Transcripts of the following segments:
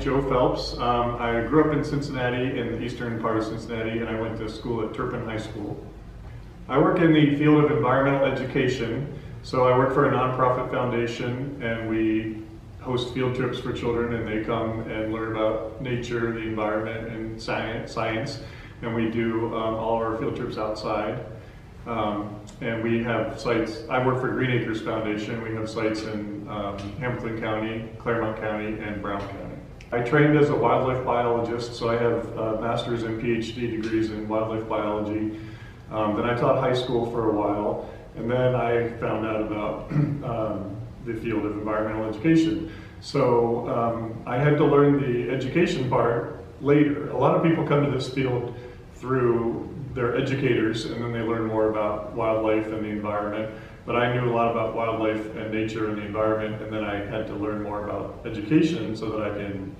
Joe Phelps. I grew up in Cincinnati, in the eastern part of Cincinnati, and I went to school at Turpin High School. I work in the field of environmental education, so I work for a nonprofit foundation, and we host field trips for children, and they come and learn about nature, the environment, and science. And we do all of our field trips outside. And we have sites. I work for Greenacres Foundation. We have sites in Hamilton County, Claremont County, and Brown County. I trained as a wildlife biologist, so I have master's and PhD degrees in wildlife biology. Then I taught high school for a while, and then I found out about the field of environmental education. So I had to learn the education part later. A lot of people come to this field through their educators, and then they learn more about wildlife and the environment. But I knew a lot about wildlife and nature and the environment, and then I had to learn more about education so that I can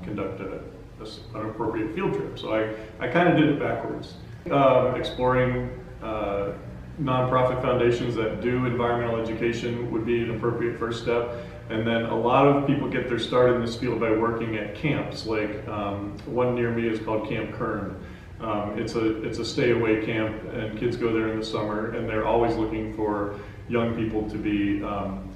conduct an appropriate field trip. So I kind of did it backwards. Exploring nonprofit foundations that do environmental education would be an appropriate first step. And then a lot of people get their start in this field by working at camps, like one near me is called Camp Kern. It's a stay-away camp, and kids go there in the summer, and they're always looking for young people to be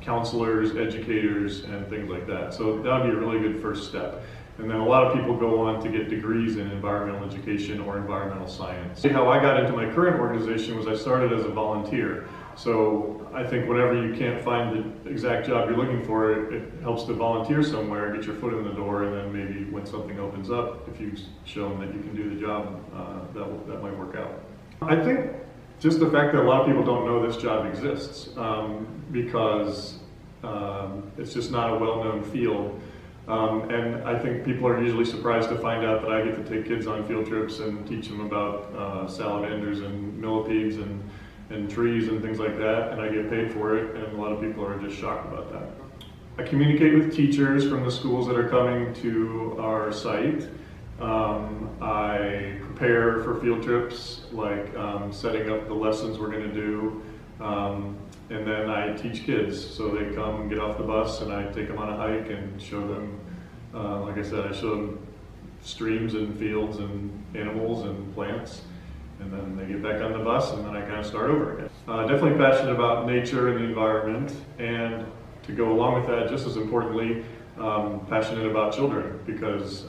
counselors, educators, and things like that. So that would be a really good first step. And then a lot of people go on to get degrees in environmental education or environmental science. How I got into my current organization was I started as a volunteer. So I think whenever you can't find the exact job you're looking for, it helps to volunteer somewhere, get your foot in the door, and then maybe when something opens up, if you've shown that you can do the job, that might work out. I think just the fact that a lot of people don't know this job exists because it's just not a well-known field. And I think people are usually surprised to find out that I get to take kids on field trips and teach them about salamanders and millipedes and trees and things like that, and I get paid for it, and a lot of people are just shocked about that. I communicate with teachers from the schools that are coming to our site. I prepare for field trips, like setting up the lessons we're going to do, and then I teach kids. So they come and get off the bus, and I take them on a hike and show them, like I said, I show them streams and fields and animals and plants. And then they get back on the bus, and then I kind of start over again. Definitely passionate about nature and the environment, and to go along with that, just as importantly, passionate about children, because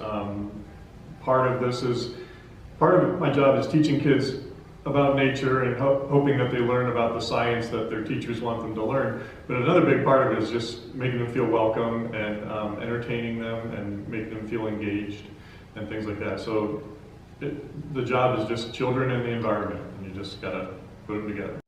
part of my job is teaching kids about nature and hoping that they learn about the science that their teachers want them to learn. But another big part of it is just making them feel welcome and entertaining them and making them feel engaged and things like that. So the job is just children and the environment, and you just gotta put them together.